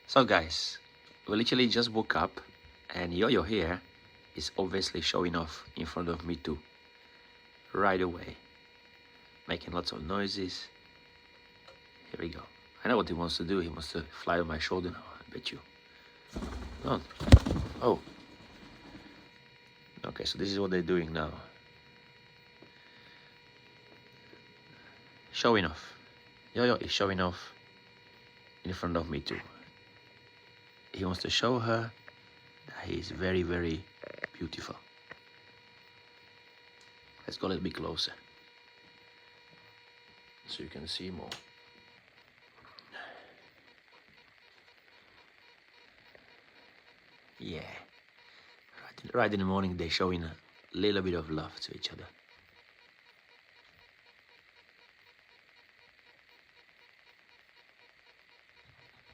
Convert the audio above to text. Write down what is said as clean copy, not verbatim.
So guys, we literally just woke up and Yo-Yo here is obviously showing off in front of me too. Right away. Making lots of noises. Here we go. I know what he wants to do. He wants to fly on my shoulder now, I bet you. No. Oh. Okay, so this is what they're doing now. Showing off. Yo-Yo is showing off in front of me too. He wants to show her that he is very, very beautiful. Let's go a little bit closer so you can see more. Yeah, right in the morning they're showing a little bit of love to each other.